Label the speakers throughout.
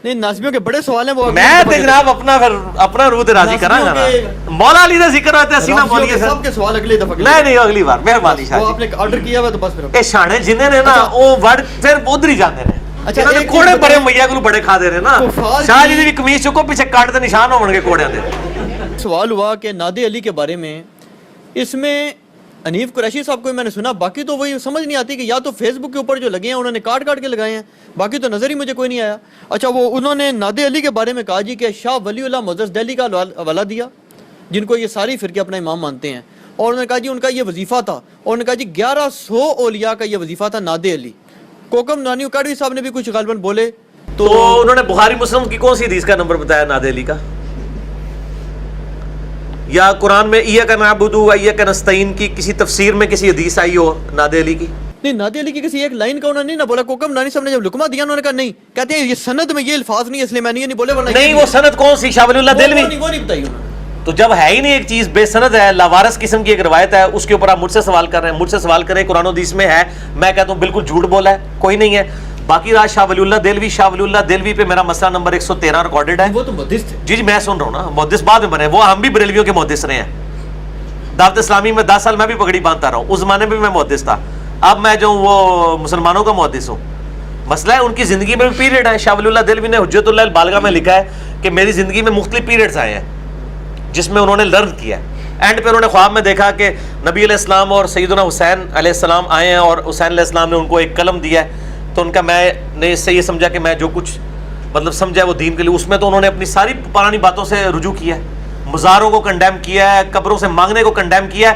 Speaker 1: نہیں ناسبیوں کے بڑے سوال ہیں وہ
Speaker 2: میں تے جناب اپنا روح تے راضی کراں گا نا. مولا علی دا ذکر ہوتا ہے سینہ مولیے
Speaker 1: سب کے سوال اگلی دفعہ
Speaker 2: نہیں اگلی بار مہربانی شاہ
Speaker 1: وہ آپ نے آرڈر کیا ہوا تو بس پھر
Speaker 2: اے شانے جننے نے نا او ورڈ پھر ادھر ہی جاندے نے.
Speaker 1: اچھا
Speaker 2: انہاں نے کوڑے بڑے میاں کولوں بڑے کھا دے رہے نا. شاہ جی دی قمیص چکو پیچھے کاٹ تے نشان ہون گے کوڑیاں دے.
Speaker 1: سوال ہوا کہ نادے علی کے بارے میں اس میں حنیف قریشی صاحب کو میں نے سنا, باقی تو وہی سمجھ نہیں آتی کہ یا تو فیس بک کے اوپر جو لگے ہیں انہوں نے کاٹ کے لگائے ہیں, باقی تو نظر ہی مجھے کوئی نہیں آیا. اچھا وہ انہوں نے نادے علی کے بارے میں کہا جی کہ شاہ ولی اللہ معزز دہلی کا حوالہ دیا جن کو یہ ساری فرقے اپنا امام مانتے ہیں, اور انہوں نے کہا جی ان کا یہ وظیفہ تھا, اور انہوں نے کہا جی 1100 اولیاء کا یہ وظیفہ تھا نادے علی. کوکم نانی اکاڑوی صاحب نے بھی کچھ غالباً بولے
Speaker 2: تو انہوں نے بخاری مسلم کی کون سی حدیث کا نمبر بتایا نادے علی کا, یا قرآن میں ایاک نعبد و ایاک نستعین کی کسی تفسیر میں کسی حدیث آئی ہو نادے علی کی؟
Speaker 1: نہیں نادے علی کی کسی ایک لائن کا انہوں نے نہیں نہ بولا. کوکم نانی صاحب نے جب لقمہ دیا انہوں نے کہا نہیں, کہتے ہیں یہ سند میں یہ الفاظ نہیں, اس لیے میں نہیں بولے.
Speaker 2: نہیں وہ سند کون سی؟ شاہ ولی اللہ دہلوی.
Speaker 1: وہ نہیں بتائی انہوں نے.
Speaker 2: تو جب ہے ہی نہیں ایک چیز, بے سند ہے, لاوارث قسم کی ایک روایت ہے, اس کے اوپر آپ مجھ سے سوال کر رہے ہیں. مجھ سے سوال کریں قرآن و حدیث میں ہے, میں کہتا ہوں بالکل جھوٹ بولا ہے, کوئی نہیں ہے. باقی رات شاہ ولی اللہ دہلوی, شاہ ولی اللہ دہلوی پہ میرا مسئلہ نمبر 113 ریکارڈڈ ہے.
Speaker 1: وہ تو محدث تھے.
Speaker 2: جی میں سن رہا ہوں نا, محدث بعد میں بنے, وہ ہم بھی بریلویوں کے محدث رہے ہیں. دعوت اسلامی میں 10 سال میں بھی پگڑی باندھتا رہا ہوں, اس زمانے میں محدث تھا. اب میں جو وہ مسلمانوں کا محدث ہوں. مسئلہ ہے ان کی زندگی میں بھی پیریڈ ہے. شاہ ولی اللہ دہلوی نے حجت اللہ البالغہ میں لکھا ہے کہ میری زندگی میں مختلف پیریڈز آئے ہیں جس میں انہوں نے لرن کیا ہے. اینڈ پہ انہوں نے خواب میں دیکھا کہ نبی علیہ السلام اور سیدنا حسین علیہ السلام آئے ہیں, اور حسین علیہ السلام نے ان کو ایک قلم دیا ہے. تو ان کا میں نے اس سے یہ سمجھا کہ میں جو کچھ مطلب سمجھا ہے وہ دین کے لیے, اس میں تو انہوں نے اپنی ساری پرانی باتوں سے رجوع کیا ہے. مزاروں کو کنڈیم کیا ہے, قبروں سے مانگنے کو کنڈیم کیا ہے.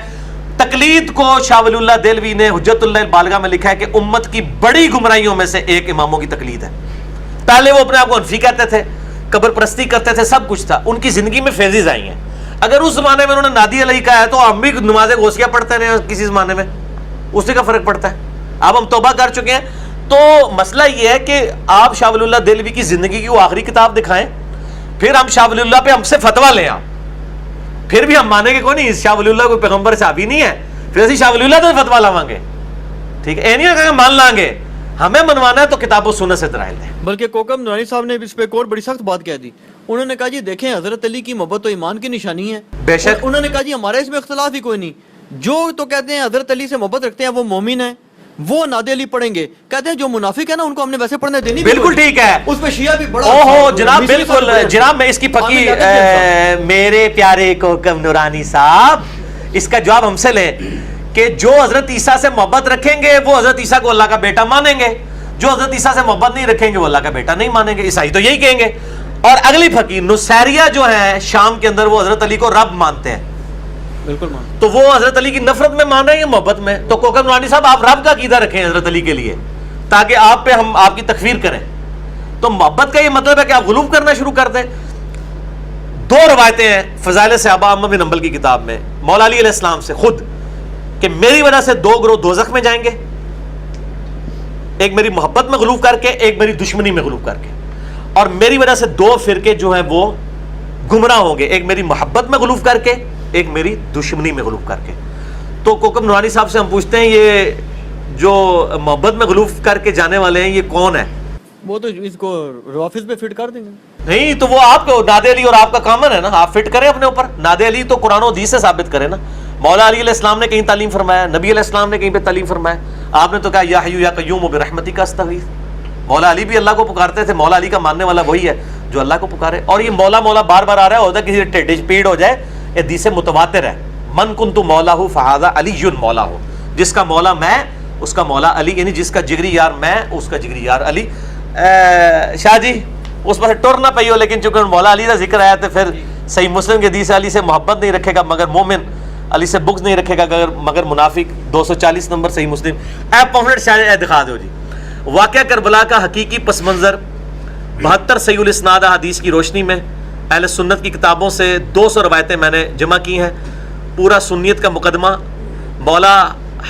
Speaker 2: تقلید کو شاہ ولی اللہ دہلوی نے حجت اللہ البالغہ میں لکھا ہے کہ امت کی بڑی گمراہیوں میں سے ایک اماموں کی تقلید ہے. پہلے وہ اپنے آپ کو حنفی کہتے تھے, قبر پرستی کرتے تھے, سب کچھ تھا. ان کی زندگی میں فیضز آئی ہیں. اگر اس زمانے میں انہوں نے نادی علیہ کہا ہے تو ہم بھی نماز غوثیہ پڑھتے رہے کسی زمانے میں, اس سے کا فرق پڑتا ہے. اب ہم توبہ کر چکے ہیں. تو مسئلہ یہ ہے کہ آپ شاہ ولی اللہ دہلوی کی زندگی کی وہ آخری کتاب دکھائیں, پھر ہم شاہ ولی اللہ پہ ہم سے فتویٰ لیں. آپ پھر بھی ہم مانیں گے کوئی نہیں, شاہ ولی اللہ کوئی پیغمبر صحابی نہیں ہے, پھر اسی شاہ ولی اللہ تو فتویٰ لاواں گے. ٹھیک ہے, نہیں کہ مان لیں گے. ہمیں منوانا ہے تو کتاب و سنت سے دلائل دیں.
Speaker 1: بلکہ کوکم نورانی صاحب نے اس پہ ایک اور بڑی سخت بات کہہ دی. انہوں نے کہا جی دیکھیں حضرت علی کی محبت و ایمان کی نشانی ہے.
Speaker 2: بے شک.
Speaker 1: انہوں نے کہا جی ہمارا اس میں اختلاف ہی کوئی نہیں, جو تو کہتے ہیں حضرت علی سے محبت رکھتے ہیں وہ مومن ہیں, وہ نادے علی پڑھیں گے. کہتے ہیں جو منافق ہے نا ان کو ہم نے ویسے پڑھنے دینی.
Speaker 2: بالکل ٹھیک ہے,
Speaker 1: اس پہ شیعہ بھی بڑا.
Speaker 2: اوہو جناب بالکل جناب, میں اس کی پکی میرے پیارے کوکم نورانی صاحب اس کا جواب ہم سے لیں کہ جو حضرت عیسیٰ سے محبت رکھیں گے وہ حضرت عیسیٰ کو اللہ کا بیٹا مانیں گے, جو حضرت عیسیٰ سے محبت نہیں رکھیں گے وہ اللہ کا بیٹا نہیں مانیں گے. عیسائی تو یہی کہیں گے. اور اگلی فقیر نصیریہ جو ہیں شام کے اندر, وہ حضرت علی کو رب مانتے ہیں.
Speaker 1: بالکل مان.
Speaker 2: تو وہ حضرت علی کی نفرت میں مان رہے ہیں یا محبت میں؟ تو کوکم نورانی صاحب آپ رب کا عقیدہ رکھیں حضرت علی کے لیے تاکہ آپ پہ ہم آپ کی تکفیر کریں. تو محبت کا یہ مطلب ہے کہ آپ غلوف کرنا شروع کر دیں. 2 روایتیں ہیں فضائل صحابہ احمد بن حنبل کی کتاب میں مولا علی علیہ السلام سے خود, کہ میری وجہ سے 2 گروہ دوزخ میں جائیں گے, ایک میری محبت میں غلوف کر کے, ایک میری دشمنی میں غلوف کر کے. اور میری وجہ سے 2 فرقے جو ہیں وہ گمراہ ہوں گے, ایک میری محبت میں غلوف کر کے, ایک میری دشمنی میں غلوف کر کے. تو کوکم نورانی صاحب سے ہم پوچھتے ہیں یہ جو محبت میں غلوف کر کے جانے والے ہیں یہ کون ہے؟
Speaker 1: وہ تو اس کو روافظ پہ فٹ کر دیں گے.
Speaker 2: نہیں تو وہ آپ کو نادے علی اور آپ کا کامن ہے نا, آپ فٹ کریں اپنے اوپر. نادے علی تو قرآن و حدیث سے ثابت کریں نا. مولا علی علیہ السلام نے کہیں تعلیم فرمایا, نبی علیہ السلام نے کہیں پہ تعلیم فرمایا. آپ نے تو کہا یا حیو یا قیوم برحمتک استغیث. مولا علی بھی اللہ کو پکارتے تھے. مولا علی کا ماننے والا وہی ہے جو اللہ کو پکارے. اور یہ مولا مولا بار بار آ رہا ہے, ہوتا ہے کسی ٹیڈ پیڑ ہو جائے, حدیث متواتر ہے من کنت مولا ہو فہذا علی مولا ہو. جس کا مولا میں اس کا مولا علی, یعنی جس کا جگری یار میں اس کا جگری یار علی. شاہ جی اس پر ٹر نہ پئی ہو, لیکن چونکہ مولا علی کا ذکر آیا تو پھر صحیح مسلم کے حدیث علی سے محبت نہیں رکھے گا مگر مومن, علی سے بغض نہیں رکھے گا مگر منافق. 240 نمبر صحیح مسلم. اے پمفلٹ شاہ دکھا دو جی. واقعہ کربلا کا حقیقی پس منظر 72 صحیح الاسناد حدیث کی روشنی میں اہل سنت کی کتابوں سے 200 روایتیں میں نے جمع کی ہیں. پورا سنیت کا مقدمہ, مولا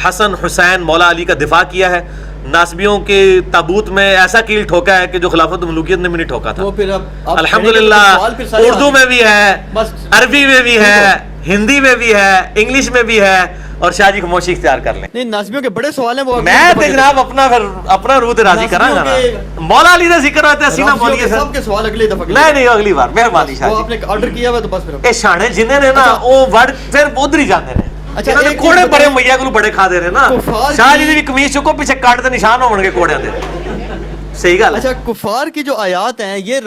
Speaker 2: حسن حسین مولا علی کا دفاع کیا ہے. ناسبیوں کے تابوت میں ایسا کیل ٹھوکا ہے کہ جو خلافت ملوکیت نے بھی نہیں ٹھوکا تھا. الحمدللہ اردو میں بھی ہے, عربی میں بھی ہے, ہندی میں بھی ہے, انگلش میں بھی ہے, اور شاہ جی خاموشی اختیار کر لیں.
Speaker 1: نہیں ناظمیوں کے بڑے سوال ہیں وہ
Speaker 2: میں تے جناب اپنا روح تے راضی کرا نا. مولا علی دا ذکر ہوتا ہے سینہ بولیے
Speaker 1: سب کے سوال اگلی دفعہ
Speaker 2: نہیں اگلی بار مہربانی شاہ
Speaker 1: وہ
Speaker 2: جی.
Speaker 1: آپ نے آرڈر کیا ہوا تو بس پھر
Speaker 2: اے شانے جنہیں نے نا وہ ورڈ پھر ادھر ہی جاندے نے.
Speaker 1: اچھا
Speaker 2: انہاں دے کوڑے بڑے میاں کولوں بڑے کھا دے رہے نا. شاہ جی دی بھی قمیص چکو پیچھے کاٹ تے نشان ہون گے کوڑیاں دے. صحیح گل.
Speaker 1: اچھا کفار کی جو آیات ہیں یہ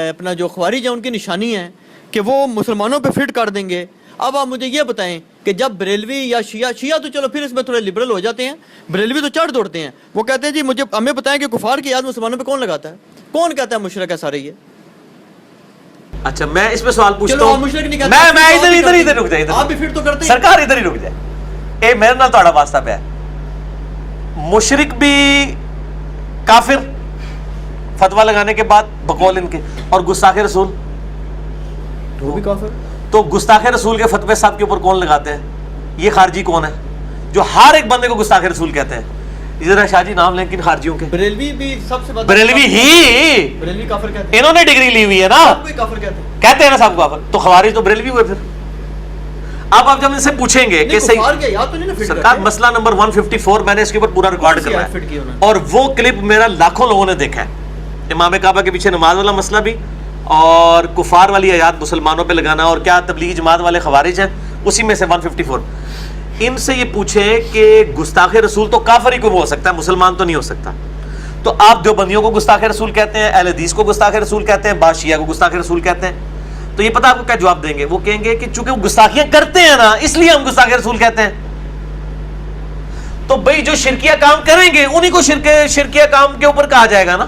Speaker 1: اپنا جو خوارج ہیں ان کی نشانی ہے کہ وہ مسلمانوں پہ فٹ کر دیں گے. اب آپ مجھے یہ بتائیں کہ جب بریلوی یا شیعہ تو چلو پھر اس میں تھوڑے لبرل ہو جاتے ہیں, بریلوی تو چڑھ دوڑتے ہیں, وہ کہتے ہیں جی مجھے ہمیں بتائیں کہ کفار کی یاد مسلمانوں پہ کون لگاتا ہے, کون کہتا ہے مشرک ہے سارے یہ.
Speaker 2: اچھا میں اس پہ سوال پوچھتا
Speaker 1: چلو آپ
Speaker 2: ہوں.
Speaker 1: مشرک نہیں کہتے,
Speaker 2: میں ادھر رک جائے
Speaker 1: آپ بھی فٹ تو کرتے ہیں
Speaker 2: سرکار ادھر ہی رک جائے. اے میرے نال تہاڈا واسطہ پیا مشرک بھی کافر فتویٰ لگانے کے بعد بقول ان کے, اور گستاخ رسول
Speaker 1: وہ بھی کافر.
Speaker 2: تو گستاخ رسول کے فتوے صاحب کے اوپر کون لگاتے ہیں؟ یہ خارجی کون ہے جو ہر ایک بندے کو گستاخ رسول کہتے ہیں؟ ادھر شاہ جی نام لیں کن خارجیوں کے.
Speaker 1: بریلوی بھی سب سے
Speaker 2: بریلوی ہی
Speaker 1: بریلوی کافر کہتے ہیں,
Speaker 2: انہوں نے ڈگری لی ہوئی ہے نا,
Speaker 1: کوئی کافر کہتے ہیں,
Speaker 2: کہتے ہیں نا سب کافر. تو خوارج تو بریلوی ہوئے. پھر اب آپ جب ان سے پوچھیں گے کہ
Speaker 1: کفار کے یاد تو نہیں نا فٹ
Speaker 2: سرکار مسئلہ نمبر 154 میں نے اس کے اوپر پورا ریکارڈ کرنا ہے, اور وہ کلپ میرا لاکھوں لوگوں نے دیکھا ہے. امام کعبہ کے پیچھے نماز والا مسئلہ بھی, اور کفار والی آیات مسلمانوں پہ لگانا, اور کیا تبلیغی جماعت والے خوارج ہیں اسی میں سے 154. ان سے یہ پوچھیں کہ گستاخ رسول تو کافر ہی کو ہو سکتا ہے, مسلمان تو نہیں ہو سکتا. تو آپ دیوبندیوں کو گستاخ رسول کہتے ہیں, اہل حدیث کو گستاخ رسول کہتے ہیں, بعض شیعہ کو گستاخ رسول کہتے ہیں. تو یہ پتہ آپ کو کیا جواب دیں گے؟ وہ کہیں گے کہ چونکہ وہ گستاخیاں کرتے ہیں نا اس لیے ہم گستاخ رسول کہتے ہیں. تو بھئی جو شرکیہ کام کریں گے انہی کو شرکیہ کام کے اوپر کہا جائے گا نا.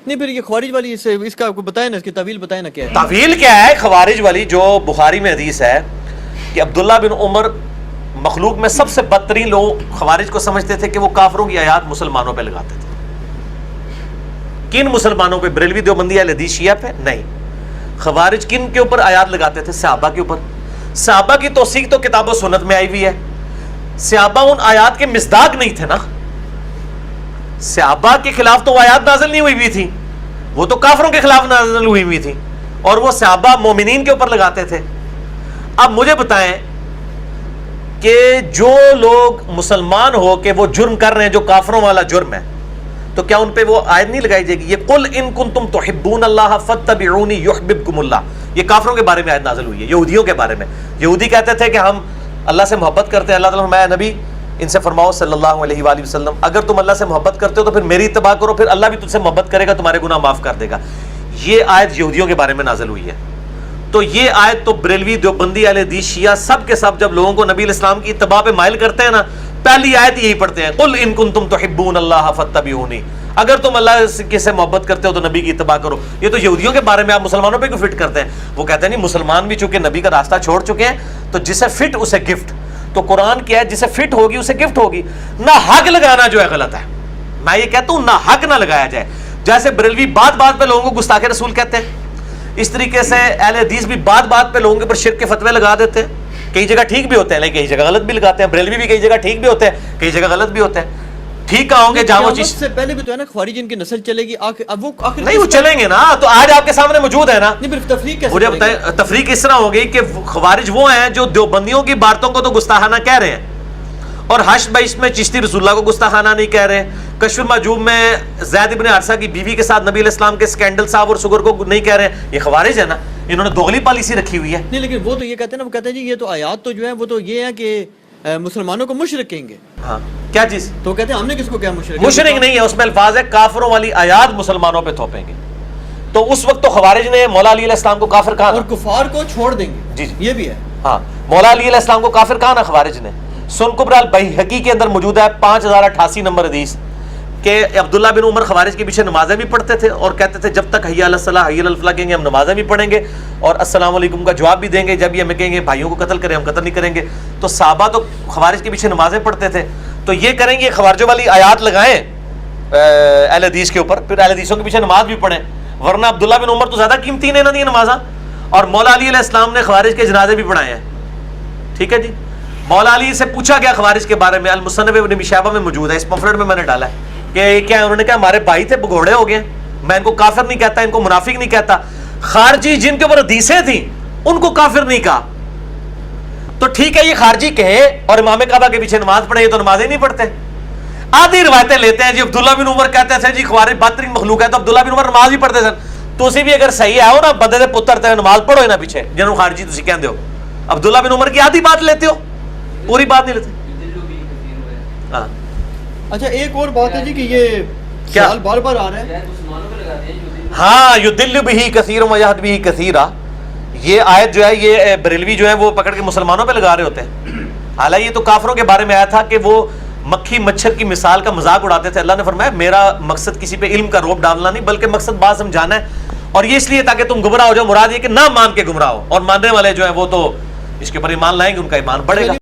Speaker 1: نہیں پھر یہ خوارج والی اس کا بتائیں نا, اس کی تعویل بتائیں نا کیا ہے.
Speaker 2: تعویل کیا ہے خوارج والی؟ جو بخاری میں حدیث ہے کہ عبداللہ بن عمر مخلوق میں سب سے بدترین لوگ خوارج کو سمجھتے تھے کہ وہ کافروں کی آیات مسلمانوں پہ لگاتے تھے. کن مسلمانوں پہ؟ بریلوی دیوبندی اہل حدیث شیعہ پہ نہیں. خوارج کن کے اوپر آیات لگاتے تھے؟ صحابہ کے اوپر. صحابہ کی توثیق تو کتاب و سنت میں آئی ہوئی ہے. صحابہ ان آیات کے مصداق نہیں تھے نا. صحابہ کے خلاف تو وہ آیات نازل نہیں ہوئی ہوئی تھی, وہ تو کافروں کے خلاف نازل ہوئی ہوئی تھی, اور وہ صحابہ مومنین کے اوپر لگاتے تھے. اب مجھے بتائیں کہ جو لوگ مسلمان ہو کہ وہ جرم کر رہے ہیں جو کافروں والا جرم ہے, تو کیا ان پہ وہ آیت نہیں لگائی جائے گی؟ یہ قل ان کنتم تحبون اللہ فاتبعونی یحببکم اللہ, یہ کافروں کے بارے میں آیت نازل ہوئی ہے. یہودیوں کے بارے میں, یہودی کہتے تھے کہ ہم اللہ سے محبت کرتے ہیں. اللہ تعالیٰ فرمایا نبی ان سے فرماؤ صلی اللہ علیہ وآلہ وسلم, اگر تم اللہ سے محبت کرتے ہو تو پھر میری اتباع کرو, پھر اللہ بھی تجھ سے محبت کرے گا, تمہارے گناہ معاف کر دے گا. یہ آیت یہودیوں کے بارے میں نازل ہوئی ہے. تو یہ آیت تو بریلوی دیوبندی اہل حدیث شیعہ سب کے سب جب لوگوں کو نبی علیہ السلام کی اتباع پہ مائل کرتے ہیں نا, پہلی آیت یہی پڑھتے ہیں قل ان کنتم تحبون اللہ فاتبعونی, اگر تم اللہ سے محبت کرتے ہو تو نبی کی اتباع کرو. یہ تو یہودیوں کے بارے میں, آپ مسلمانوں پہ کیوں فٹ کرتے ہیں؟ وہ کہتے ہیں نہیں مسلمان بھی چونکہ نبی کا راستہ چھوڑ چکے ہیں تو جسے فٹ اسے گفٹ. تو قرآن کیا ہے, جسے فٹ ہوگی اسے گفٹ ہوگی. نہ حق لگانا جو ہے غلط ہے. میں یہ کہتا ہوں نہ حق نہ لگایا جائے. جیسے بریلوی بات بات پہ لوگوں کو گستاخ رسول کہتے ہیں, اس طریقے سے اہل حدیث بھی بات بات پہ لوگوں کے اوپر شرک کے فتوے لگا دیتے ہیں. کئی جگہ ٹھیک بھی ہوتے ہیں لیکن کئی جگہ غلط بھی لگاتے ہیں. بریلوی بھی کئی جگہ ٹھیک بھی ہوتے ہیں, کئی جگہ غلط بھی ہوتے ہیں. ٹھیک کہا ہوں گے جہاں وہ چیز
Speaker 1: سے پہلے بھی تو ہے نا خوارج ان کی نسل چلے گی, اب وہ آخر
Speaker 2: نہیں, وہ چلیں گے نا. تو آج آپ کے سامنے موجود ہے نا.
Speaker 1: نہیں پھر تفریق کیسے؟
Speaker 2: مجھے بتائیں تفریق اس طرح ہو گئی کہ خوارج وہ ہیں جو دیوبندیوں کی باتوں کو تو گستاخانہ کہہ رہے ہیں, اور حشر بائش میں چشتی رسول اللہ کو گستاخانہ نہیں کہہ رہے, کشف المحجوب میں زید ابن حارثہ کی بیوی کے ساتھ نبی علیہ السلام کے اسکینڈل صاحب اور شوگر کو نہیں کہہ رہے ہیں. یہ خوارج ہے نا, انہوں نے دوغلی پالیسی رکھی ہوئی ہے.
Speaker 1: نہیں لیکن وہ تو یہ کہتے ہیں نا, وہ کہتے ہیں جی یہ تو آیات تو جو ہے وہ تو یہ ہے کہ مسلمانوں کو مشرک کہیں گے.
Speaker 2: ہاں کیا چیز؟
Speaker 1: تو کہتے ہیں ہم نے کس کو کیا مشرک؟
Speaker 2: مشرک نہیں ہے, اس میں الفاظ ہے کافروں والی آیات مسلمانوں پہ تھوپیں گے. تو اس وقت تو خوارج نے مولا علی علیہ السلام کو کافر کہا,
Speaker 1: اور کفار کو چھوڑ دیں گے.
Speaker 2: جی
Speaker 1: یہ بھی ہے.
Speaker 2: ہاں مولا علی علیہ السلام کو کافر کہا نا خوارج نے. سن کبری البیہقی کے اندر موجود ہے 5088 نمبر حدیث کہ عبداللہ بن عمر خوارج کے پیچھے نمازیں بھی پڑھتے تھے اور کہتے تھے جب تک حی علی الصلاۃ حی علی الفلاح کہیں گے ہم نمازیں بھی پڑھیں گے اور السلام علیکم کا جواب بھی دیں گے, جب یہ ہمیں کہیں گے بھائیوں کو قتل کریں ہم قتل نہیں کریں گے. تو صحابہ تو خوارج کے پیچھے نمازیں پڑھتے تھے, تو یہ کریں گے خوارجوں والی آیات لگائیں اہل حدیث کے اوپر, پھر اہل حدیثوں کے پیچھے نماز بھی پڑھیں. ورنہ عبداللہ بن عمر تو زیادہ قیمتی نے نہ دی نمازاں, اور مولا علی علیہ السلام نے خوارج کے جنازے بھی پڑھائے ہیں. ٹھیک ہے جی. مولا علی سے پوچھا گیا خوارج کے بارے میں, المصنف ابن ابی شیبہ میں موجود ہے, اس پمفلٹ میں نے ڈالا ہے کہ کیا انہوں نے کہا ہمارے بھائی تھے بگوڑے ہو گئے, میں ان کو کافر نہیں کہتا, ان کو منافق نہیں کہتا. خارجی جن کے اوپر حدیثیں تھیں ان کو کافر نہیں کہا, تو ٹھیک ہے یہ خارجی کہے اور امام کعبہ کے پیچھے نماز پڑھے، یہ تو نماز ہی نہیں پڑھتے. آدھی روایتیں لیتے ہیں جی عبداللہ بن عمر کہتے ہیں جی خوارج بدترین مخلوق ہے، تو عبداللہ بن عمر نماز بھی پڑھتے سن. تسی بھی اگر صحیح آؤ نا بندے دے پتر تے نماز پڑھو نہ پیچھے جنہوں خارجی تسی کہندے ہو. عبداللہ بن عمر کی آدھی بات لیتے ہو، پوری بات نہیں لیتے. ہاں
Speaker 1: اچھا ایک اور بات ہے جی کہ یہ
Speaker 2: کیا؟
Speaker 1: سوال بار بار آ رہا ہے.
Speaker 2: ہاں یدل بھی کثیر و یہد بھی کثیرا، یہ آیت جو ہے یہ بریلوی جو ہے وہ پکڑ کے مسلمانوں پہ لگا رہے ہوتے ہیں. حالانکہ یہ تو کافروں کے بارے میں آیا تھا کہ وہ مکھی مچھر کی مثال کا مذاق اڑاتے تھے. اللہ نے فرمایا میرا مقصد کسی پہ علم کا روب ڈالنا نہیں، بلکہ مقصد بات سمجھانا ہے، اور یہ اس لیے تاکہ تم گمراہ ہو جاؤ. مراد یہ کہ نہ مان کے گمراہ ہو، اور ماننے والے جو ہیں وہ تو اس کے اوپر ایمان لائیں گے، ان کا ایمان بڑھے گا.